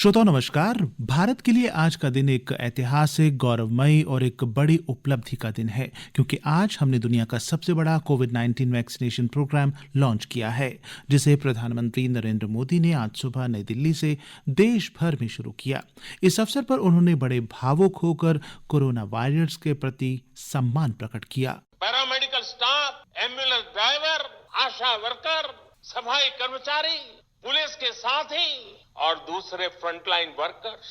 श्रोताओं नमस्कार। भारत के लिए आज का दिन एक ऐतिहासिक, गौरवमयी और एक बड़ी उपलब्धि का दिन है क्योंकि आज हमने दुनिया का सबसे बड़ा कोविड-19 वैक्सीनेशन प्रोग्राम लॉन्च किया है, जिसे प्रधानमंत्री नरेंद्र मोदी ने आज सुबह नई दिल्ली से देश भर में शुरू किया। इस अवसर पर उन्होंने बड़े भावुक होकर कोरोना वायरस के प्रति सम्मान प्रकट किया। पैरामेडिकल स्टाफ, एम्बुलेंस ड्राइवर, आशा वर्कर, सफाई कर्मचारी, पुलिस के साथी और दूसरे फ्रंटलाइन वर्कर्स,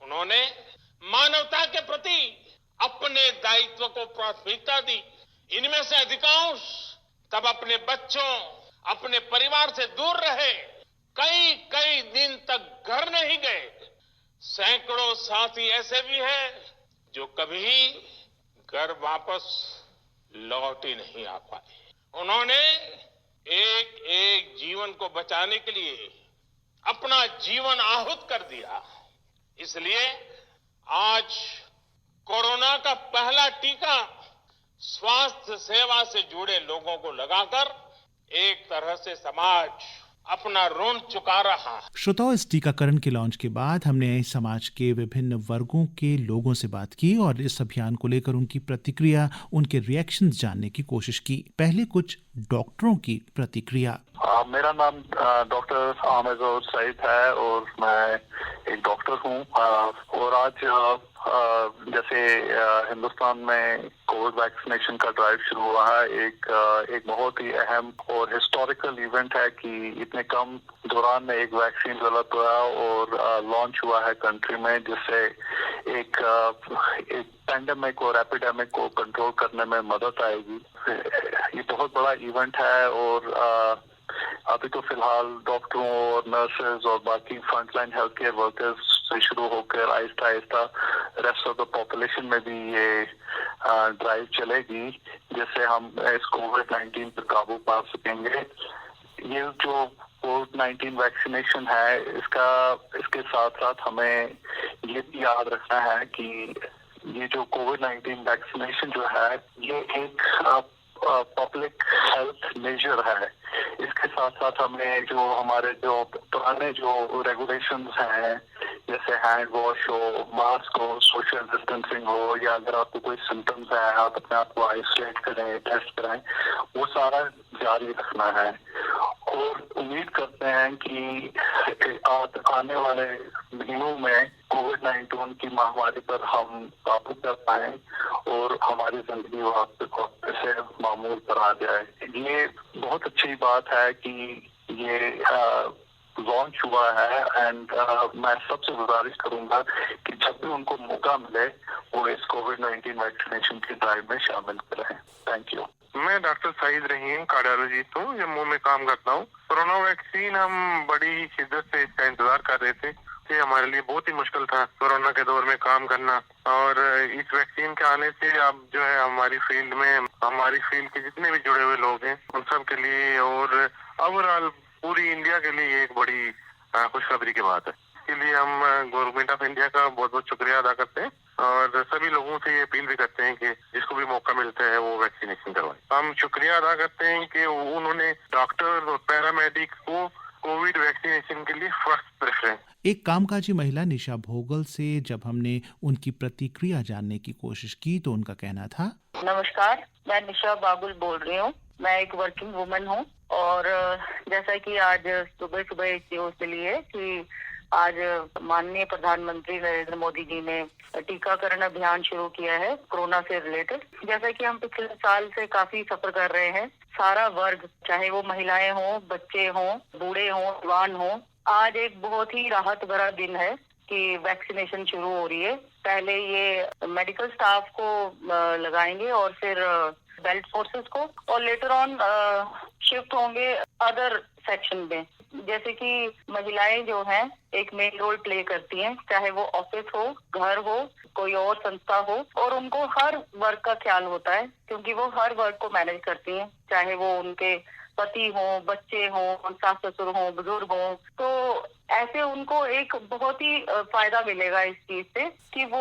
उन्होंने मानवता के प्रति अपने दायित्व को प्राथमिकता दी। इनमें से अधिकांश तब अपने बच्चों, अपने परिवार से दूर रहे, कई कई दिन तक घर नहीं गए। सैकड़ों साथी ऐसे भी हैं जो कभी घर वापस लौट ही नहीं आ पाए। उन्होंने एक एक जीवन को बचाने के लिए अपना जीवन आहूत कर दिया। इसलिए आज कोरोना का पहला टीका स्वास्थ्य सेवा से जुड़े लोगों को लगाकर एक तरह से समाज अपना ऋण चुका रहा है। श्रोताओं, इस टीकाकरण के लॉन्च के बाद हमने समाज के विभिन्न वर्गों के लोगों से बात की और इस अभियान को लेकर उनकी प्रतिक्रिया, उनके रिएक्शंस जानने की कोशिश की। पहले कुछ डॉक्टरों की प्रतिक्रिया। मेरा नाम डॉक्टर आमिर सईद है और मैं एक डॉक्टर हूँ। और आज जैसे हिंदुस्तान में कोविड वैक्सीनेशन का ड्राइव शुरू हुआ है, एक बहुत ही अहम और हिस्टोरिकल इवेंट है कि इतने कम दौरान में एक वैक्सीन डेवलप हुआ और लॉन्च हुआ है कंट्री में, जिससे एक पैंडेमिक और एपिडेमिक को कंट्रोल करने में मदद आएगी। ये बहुत बड़ा इवेंट है और अभी तो फिलहाल डॉक्टरों और नर्सेज और बाकी फ्रंटलाइन हेल्थ केयर वर्कर्स से शुरू होकर Aahista Aahista rest of the population में भी ये ड्राइव चलेगी, जिससे हम इस कोविड-19 पर काबू पा सकेंगे। ये जो कोविड-19 वैक्सीनेशन है, इसके साथ साथ हमें ये भी याद रखना है कि ये जो कोविड-19 वैक्सीनेशन जो है, ये एक पब्लिक हेल्थ मेजर है। इसके साथ साथ हमें जो हमारे जो पुराने जो रेगुलेशंस हैं, जैसे हैंड वॉश हो, मास्क हो, सोशल डिस्टेंसिंग हो, या अगर आपको कोई सिम्टम्स है आप अपने आप को आइसोलेट करें, टेस्ट कराएं, वो सारा जारी रखना है। और उम्मीद करते हैं कि आने वाले महीनों में कोविड-19 की महामारी पर हम काबू कर पाए और हमारी जिंदगी वापस से मामूल पर आ जाए। ये बहुत अच्छी बात है कि ये लॉन्च हुआ है एंड मैं सबसे गुजारिश करूंगा कि जब भी उनको मौका मिले वो इस कोविड-19 वैक्सीनेशन की ड्राइव में शामिल करें। Thank you. मैं डॉक्टर सईद रहीम, कार्डियोलॉजिस्ट हूँ, जम्मू में काम करता हूँ। कोरोना वैक्सीन हम बड़ी शिद्दत से इसका इंतजार कर रहे थे। ये हमारे लिए बहुत ही मुश्किल था कोरोना के दौर में काम करना, और इस वैक्सीन के आने से अब जो है हमारी फील्ड के जितने भी जुड़े हुए लोग हैं उन सब के लिए और ओवरऑल पूरी इंडिया के लिए एक बड़ी खुशखबरी की बात है। इसके लिए हम गवर्नमेंट ऑफ इंडिया का बहुत बहुत शुक्रिया अदा करते हैं और सभी लोगों से ये अपील भी करते हैं कि जिसको भी मौका मिलता है वो वैक्सीनेशन करवाएं। हम शुक्रिया अदा करते हैं कि उन्होंने डॉक्टर और पैरामेडिक को कोविड वैक्सीनेशन के लिए फर्स्ट प्रेफरेंस। एक कामकाजी महिला निशा भोगल से जब हमने उनकी प्रतिक्रिया जानने की कोशिश की तो उनका कहना था। नमस्कार, मैं निशा बागुल बोल रही हूँ। मैं एक वर्किंग वुमन हूँ और जैसा कि आज सुबह सुबह एक न्यूज मिली है कि आज माननीय प्रधानमंत्री नरेंद्र मोदी जी ने टीकाकरण अभियान शुरू किया है कोरोना से रिलेटेड। जैसा कि हम पिछले साल से काफी सफर कर रहे हैं, सारा वर्ग, चाहे वो महिलाएं हों, बच्चे हों, बूढ़े हों, जवान हों, आज एक बहुत ही राहत भरा दिन है कि वैक्सीनेशन शुरू हो रही है। पहले ये मेडिकल स्टाफ को लगाएंगे और फिर बेल्ट फोर्सेस को, और लेटर ऑन शिफ्ट होंगे अदर सेक्शन में। जैसे कि महिलाएं जो हैं एक मेन रोल प्ले करती हैं, चाहे वो ऑफिस हो, घर हो, कोई और संस्था हो, और उनको हर वर्ग का ख्याल होता है क्योंकि वो हर वर्ग को मैनेज करती हैं, चाहे वो उनके पति हों, बच्चे हों, सास ससुर हों, बुजुर्ग हों। तो ऐसे उनको एक बहुत ही फायदा मिलेगा इस चीज से कि वो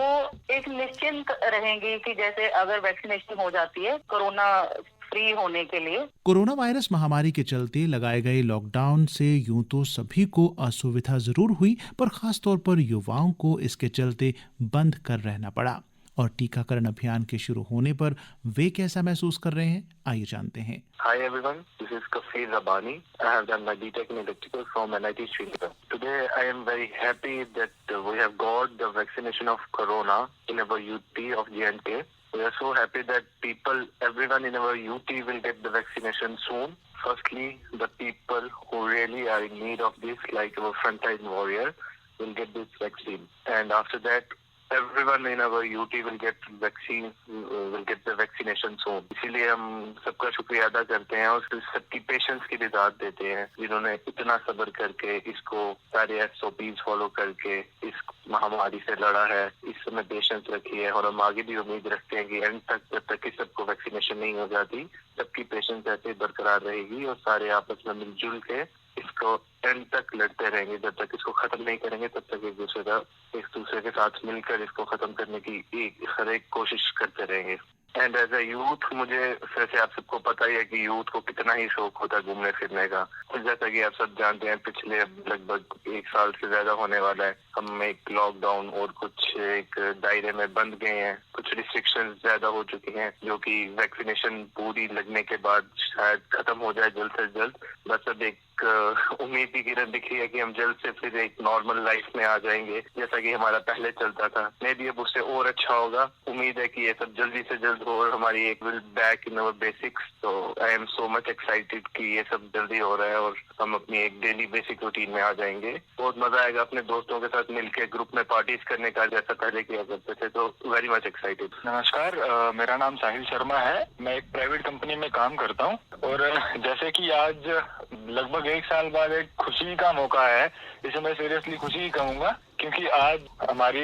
एक निश्चिंत रहेंगी कि जैसे अगर वैक्सीनेशन हो जाती है कोरोना फ्री होने के लिए। कोरोना वायरस महामारी के चलते लगाए गए लॉकडाउन से यूं तो सभी को असुविधा जरूर हुई, पर खास तौर पर युवाओं को इसके चलते बंद कर रहना पड़ा। और टीकाकरण अभियान के शुरू होने पर वे कैसा महसूस कर रहे हैं, आइए जानते हैं। Hi everyone, this is Kafir Rabani. I have done my BTech in Electrical from NIT Srinagar. Today I am very happy that we have got the vaccination of Corona in our UT of J&K. We are so happy that everyone in our UT will get the vaccination soon. Firstly, the people who really are in need of this, like our frontline warrior, will get this vaccine. And after that, everyone in our UT will get the vaccination soon. इसीलिए हम सबका शुक्रिया अदा करते हैं और सबकी patience की भी दाद देते हैं, जिन्होंने इतना सब्र करके इसको सारे SOPs फॉलो करके इस महामारी से लड़ा है, इस समय पेशेंस रखी है। और हम आगे भी उम्मीद रखते हैं कि एंड तक, जब तक कि सबको वैक्सीनेशन नहीं हो जाती, सबकी पेशेंस ऐसे बरकरार रहेगी और सारे आपस में मिलजुल के इसको एंड तक लड़ते रहेंगे। जब तक इसको खत्म नहीं करेंगे तब तक एक दूसरे के साथ मिलकर इसको खत्म करने की हर एक कोशिश करते रहेंगे। एंड एज ए यूथ, मुझे वैसे आप सबको पता ही है कि यूथ को कितना ही शौक होता है घूमने फिरने का। जैसा कि आप सब जानते हैं, पिछले लगभग 1 साल से ज्यादा होने वाला है, हम एक लॉकडाउन और कुछ एक दायरे में बंद गए हैं। कुछ रिस्ट्रिक्शंस ज्यादा हो चुकी हैं, जो कि वैक्सीनेशन पूरी लगने के बाद शायद खत्म हो जाए जल्द से जल्द। बस अब एक उम्मीद की किरण दिख रही है कि हम जल्द से फिर एक नॉर्मल लाइफ में आ जाएंगे, जैसा कि हमारा पहले चलता था। मे भी अब उससे और अच्छा होगा। उम्मीद है कि ये सब जल्दी से जल्द हो और हमारी एक will back in our basics. तो I am so much excited कि ये सब जल्दी हो रहा है और हम अपनी एक डेली बेसिक रूटीन में आ जाएंगे। बहुत मजा आएगा अपने दोस्तों के साथ मिलकर ग्रुप में पार्टीज करने का, जैसा पहले किया करते थे। तो वेरी मच एक्साइटेड। नमस्कार, मेरा नाम साहिल शर्मा है। मैं एक प्राइवेट कंपनी में काम करता हूँ और जैसे कि आज लगभग 1 साल बाद एक खुशी का मौका है, इसे मैं सीरियसली खुशी ही कहूँगा, क्योंकि आज हमारी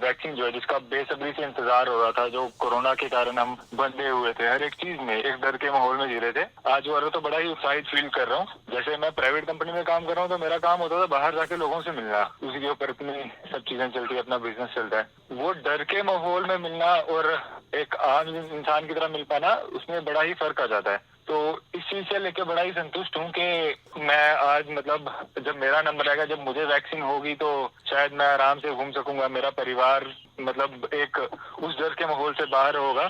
वैक्सीन जो है, जिसका बेसब्री से इंतजार हो रहा था, जो कोरोना के कारण हम बंधे हुए थे, हर एक चीज में एक डर के माहौल में जी रहे थे, आज वो तो बड़ा ही उत्साहित फील कर रहा हूँ। जैसे मैं प्राइवेट कंपनी में काम कर रहा हूँ तो मेरा काम होता था बाहर जाके लोगों से मिलना, उसी के ऊपर इतनी सब चीजें चलती है, अपना बिजनेस चलता है। वो डर के माहौल में मिलना और एक आम इंसान की तरह मिल पाना, उसमें बड़ा ही फर्क आ जाता है। तो इस चीज से लेके बड़ा ही संतुष्ट हूँ कि मैं आज जब मेरा नंबर आएगा, जब मुझे वैक्सीन होगी, तो शायद मैं आराम से घूम सकूंगा। मेरा परिवार एक उस डर के माहौल से बाहर होगा।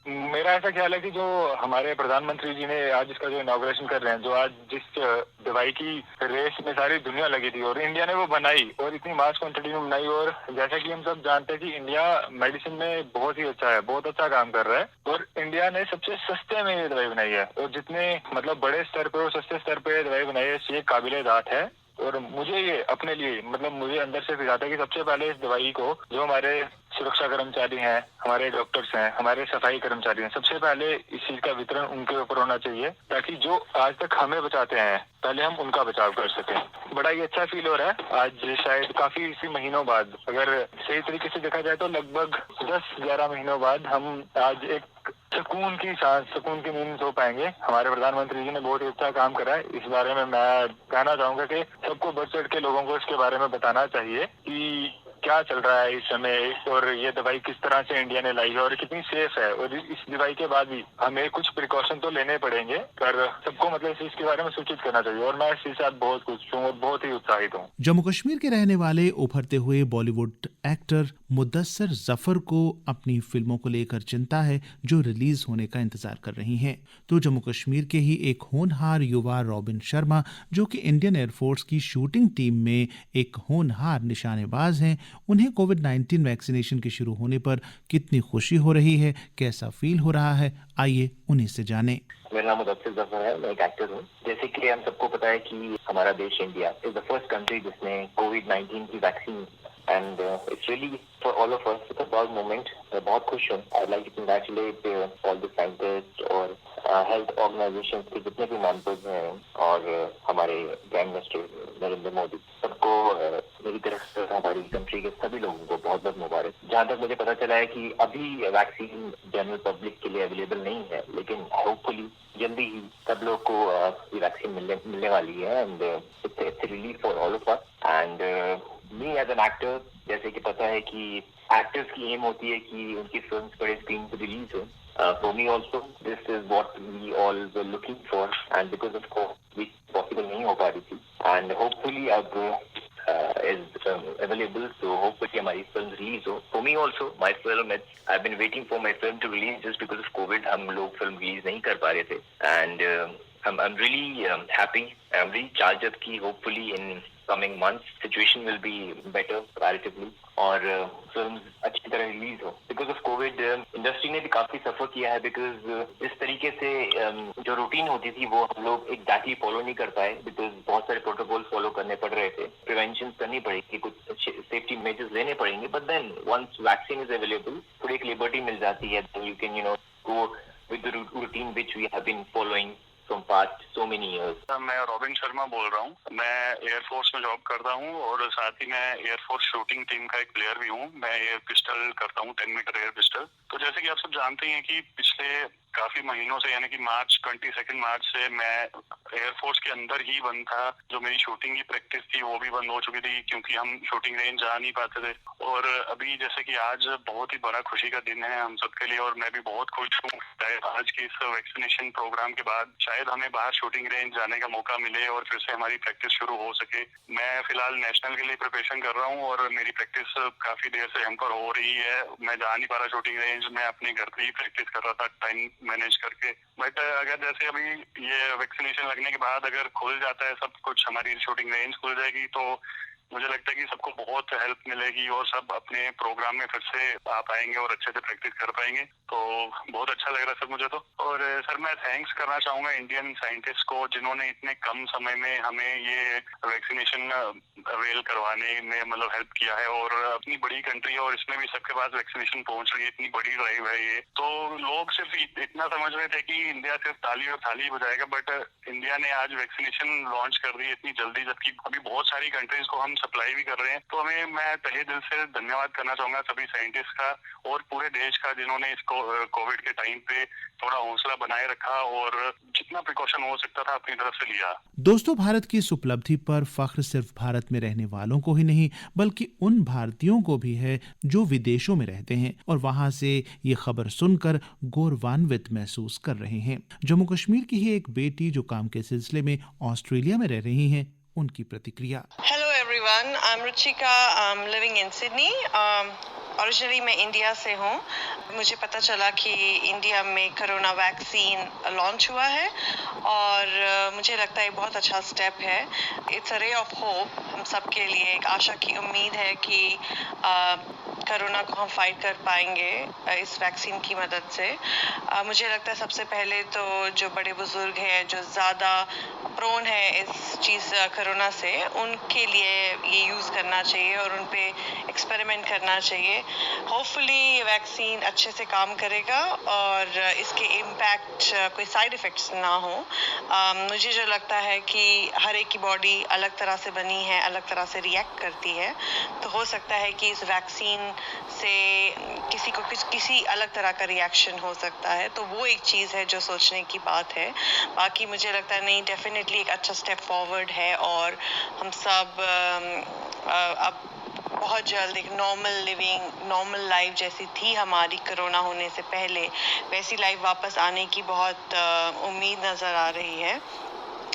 मेरा ऐसा ख्याल है कि जो हमारे प्रधानमंत्री जी ने आज इसका जो इनॉग्रेशन कर रहे हैं, जो आज जिस दवाई की रेस में सारी दुनिया लगी थी और इंडिया ने वो बनाई और इतनी मास क्वांटिटी में बनाई, और जैसा कि हम सब जानते हैं कि इंडिया मेडिसिन में बहुत ही अच्छा है, बहुत अच्छा काम कर रहा है, और इंडिया ने सबसे सस्ते में ये दवाई बनाई है। और जितने बड़े स्तर पे और सस्ते स्तर पे दवाई बनाई है, ये काबिले-दात है। और मुझे ये अपने लिए मुझे अंदर से फील आता है कि सबसे पहले इस दवाई को जो हमारे सुरक्षा कर्मचारी हैं, हमारे डॉक्टर्स हैं, हमारे सफाई कर्मचारी हैं, सबसे पहले इस चीज का वितरण उनके ऊपर होना चाहिए, ताकि जो आज तक हमें बचाते हैं, पहले हम उनका बचाव कर सकें। बड़ा ही अच्छा फील हो रहा है आज, शायद काफी इसी महीनों बाद, अगर सही तरीके से देखा जाए तो लगभग 10-11 महीनों बाद हम आज एक सुकून की नींद सो पाएंगे। हमारे प्रधानमंत्री जी ने बहुत ही अच्छा काम करा है। इस बारे में मैं कहना चाहूंगा कि सबको बढ़ चढ़ के लोगों को इसके बारे में बताना चाहिए कि क्या चल रहा है इस समय, और ये दवाई किस तरह से इंडिया ने लाई है और कितनी सेफ है। और इस दवाई के बाद भी हमें कुछ प्रिकॉशन तो लेने पड़ेंगे, पर सबको इस चीज के बारे में सूचित करना चाहिए। और मैं इस चीज से बहुत खुश हूँ और बहुत ही उत्साहित हूँ। जम्मू कश्मीर के रहने वाले उभरते हुए बॉलीवुड एक्टर मुदस्सिर जफर को अपनी फिल्मों को लेकर चिंता है, जो रिलीज होने का इंतजार कर रही हैं। तो जम्मू कश्मीर के ही एक होनहार युवा रॉबिन शर्मा, जो कि इंडियन एयरफोर्स की शूटिंग टीम में एक होनहार निशानेबाज हैं, उन्हें कोविड-19 वैक्सीनेशन के शुरू होने पर कितनी खुशी हो रही है, कैसा फील हो रहा है, आइए उन्हीं से जानें। मेरा नाम मुदस्सिर जफर है, मैं एक एक्टर हूँ। जैसे कि हम सबको पता है कि हमारा देश India is the first country जिसने कोविड-19 की vaccine, and it's really for all of us it's a proud moment. मैं बहुत खुश हूँ। I like to congratulate all the scientist और हेल्थ ऑर्गेनाइजेशंस के जितने भी मेंबर्स हैं, और हमारे प्राइम मिनिस्टर नरेंद्र मोदी, सबको मेरी तरफ से हमारी कंट्री के सभी लोगों को बहुत बहुत मुबारक। जहाँ तक मुझे पता चला है कि अभी वैक्सीन जनरल पब्लिक के लिए अवेलेबल नहीं है, लेकिन होपफुली जल्दी ही सब लोग को ये वैक्सीन मिलने वाली है, and it's relief for all of us. And me as an actor, जैसे कि पता है कि एक्टर्स की एम होती है कि उनकी फिल्म्स बड़े स्क्रीन पर रिलीज हो, For me also, this is what we all were looking for, and because of COVID, which possible नहीं हो पा रही थी, and hopefully अब is available, so hopefully हमारी film release हो. For me also, my film, I've been waiting for my film to release just because of COVID. हम लोग film release नहीं कर पा रहे थे, and I'm really happy. I'm really charged up कि hopefully in coming months situation will be better comparatively और film अच्छी तरह रिलीज हो. बिकॉज ऑफ कोविड इंडस्ट्री ने भी काफी सफर किया है, बिकॉज इस तरीके से जो रूटीन होती थी वो हम लोग एग्जैक्टली फॉलो नहीं कर पाए, बिकॉज बहुत सारे प्रोटोकॉल फॉलो करने पड़ रहे थे, प्रिवेंशन करनी पड़ेगी, कुछ सेफ्टी मेजर्स लेने पड़ेंगे. But then once vaccine is available, थोड़ी एक लिबर्टी मिल जाती है, you can go with the routine which we have been following from past so many years. मैं रॉबिन शर्मा बोल रहा हूँ. मैं एयरफोर्स में जॉब करता हूँ और साथ ही मैं एयरफोर्स शूटिंग टीम का एक प्लेयर भी हूँ. मैं एयर पिस्टल करता हूँ, 10 मीटर एयर पिस्टल. तो जैसे कि आप सब जानते हैं कि पिछले काफी महीनों से, यानी कि मार्च 22 मार्च से मैं एयरफोर्स के अंदर ही बंद था. जो मेरी शूटिंग की प्रैक्टिस थी वो भी बंद हो चुकी थी क्योंकि हम शूटिंग रेंज जा नहीं पाते थे. और अभी जैसे कि आज बहुत ही बड़ा खुशी का दिन है हम सबके लिए और मैं भी बहुत खुश हूँ. आज की इस वैक्सीनेशन प्रोग्राम के बाद शायद हमें बाहर शूटिंग रेंज जाने का मौका मिले और फिर से हमारी प्रैक्टिस शुरू हो सके. मैं फिलहाल नेशनल के लिए प्रिपरेशन कर रहा हूँ और मेरी प्रैक्टिस काफी देर से हैम्पर हो रही है. मैं जा नहीं पा रहा शूटिंग रेंज. मैं अपने घर पे ही प्रैक्टिस कर रहा था टाइम मैनेज करके. बट अगर जैसे अभी ये वैक्सीनेशन लगने के बाद अगर खुल जाता है सब कुछ, हमारी शूटिंग रेंज खुल जाएगी, तो मुझे लगता है कि सबको बहुत हेल्प मिलेगी और सब अपने प्रोग्राम में फिर से आ पाएंगे और अच्छे से प्रैक्टिस कर पाएंगे. तो बहुत अच्छा लग रहा है सर मुझे तो. और सर मैं थैंक्स करना चाहूंगा इंडियन साइंटिस्ट को जिन्होंने इतने कम समय में हमें ये वैक्सीनेशन अवेल करवाने में मतलब हेल्प किया है. और अपनी बड़ी कंट्री है और इसमें भी सबके पास वैक्सीनेशन पहुंच रही है, इतनी बड़ी ड्राइव है ये. तो लोग सिर्फ इतना समझ रहे थे कि इंडिया सिर्फ ताली और थाली बजाएगा, बट इंडिया ने आज वैक्सीनेशन लॉन्च कर दी इतनी जल्दी, जबकि अभी बहुत सारी कंट्रीज को हम सप्लाई भी कर रहे हैं. तो मैं तहे दिल से धन्यवाद करना चाहूंगा सभी साइंटिस्ट का और पूरे देश का जिन्होंने इसको कोविड के टाइम पे थोड़ा हौसला बनाए रखा और जितना प्रिकॉशन हो सकता था अपनी तरफ से लिया. दोस्तों, भारत की इस उपलब्धि पर फख्र सिर्फ भारत में रहने वालों को ही नहीं बल्कि उन भारतीयों को भी है जो विदेशों में रहते हैं और वहां से ये खबर सुनकर गौरवान्वित महसूस कर रहे हैं. जम्मू कश्मीर की ही एक बेटी जो काम के सिलसिले में ऑस्ट्रेलिया में रह रही हैं, उनकी प्रतिक्रिया. Hello everyone, I'm Ruchika. I'm living in Sydney. Originally मैं इंडिया से हूँ. मुझे पता चला कि इंडिया में कोरोना वैक्सीन लॉन्च हुआ है और मुझे लगता है बहुत अच्छा स्टेप है. It's a ray of hope हम सब के लिए. एक आशा की उम्मीद है कि कोरोना को हम फाइट कर पाएंगे इस वैक्सीन की मदद से. मुझे लगता है सबसे पहले तो जो बड़े बुजुर्ग हैं जो ज़्यादा प्रोन है इस चीज़ कोरोना से, उनके लिए ये यूज़ करना चाहिए और उन पे एक्सपेरिमेंट करना चाहिए. होपफुली वैक्सीन अच्छे से काम करेगा और इसके इम्पैक्ट कोई साइड इफ़ेक्ट्स ना हो. मुझे जो लगता है कि हर एक की बॉडी अलग तरह से बनी है, अलग तरह से रिएक्ट करती है, तो हो सकता है कि इस वैक्सीन से किसी को किसी अलग तरह का रिएक्शन हो सकता है. तो वो एक चीज़ है जो सोचने की बात है. बाकी मुझे लगता है नहीं, डेफिनेटली एक अच्छा स्टेप फॉरवर्ड है और हम सब अब बहुत जल्द एक नॉर्मल लिविंग, नॉर्मल लाइफ जैसी थी हमारी कोरोना होने से पहले, वैसी लाइफ वापस आने की बहुत उम्मीद नज़र आ रही है.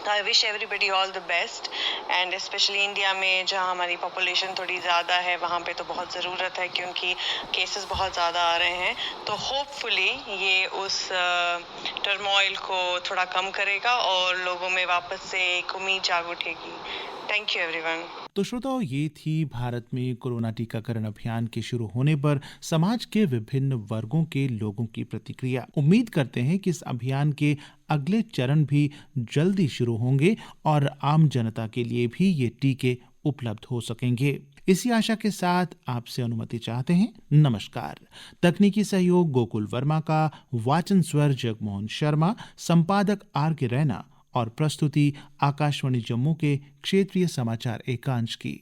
I wish everybody all the best and especially India में जहाँ हमारी पॉपुलेशन थोड़ी ज़्यादा है वहाँ पे तो बहुत ज़रूरत है क्योंकि केसेस बहुत ज़्यादा आ रहे हैं. तो होपफुली ये उस टर्मोइल को थोड़ा कम करेगा और लोगों में वापस से एक उम्मीद जाग उठेगी. Thank you everyone. तो श्रोताओं, ये थी भारत में कोरोना टीकाकरण अभियान के शुरू होने पर समाज के विभिन्न वर्गों के लोगों की प्रतिक्रिया. उम्मीद करते हैं कि इस अभियान के अगले चरण भी जल्दी शुरू होंगे और आम जनता के लिए भी ये टीके उपलब्ध हो सकेंगे. इसी आशा के साथ आपसे अनुमति चाहते हैं. नमस्कार. तकनीकी सहयोग गोकुल वर्मा का, वाचन स्वर जगमोहन शर्मा, संपादक R.K. रैना और प्रस्तुति आकाशवाणी जम्मू के क्षेत्रीय समाचार एकांश की.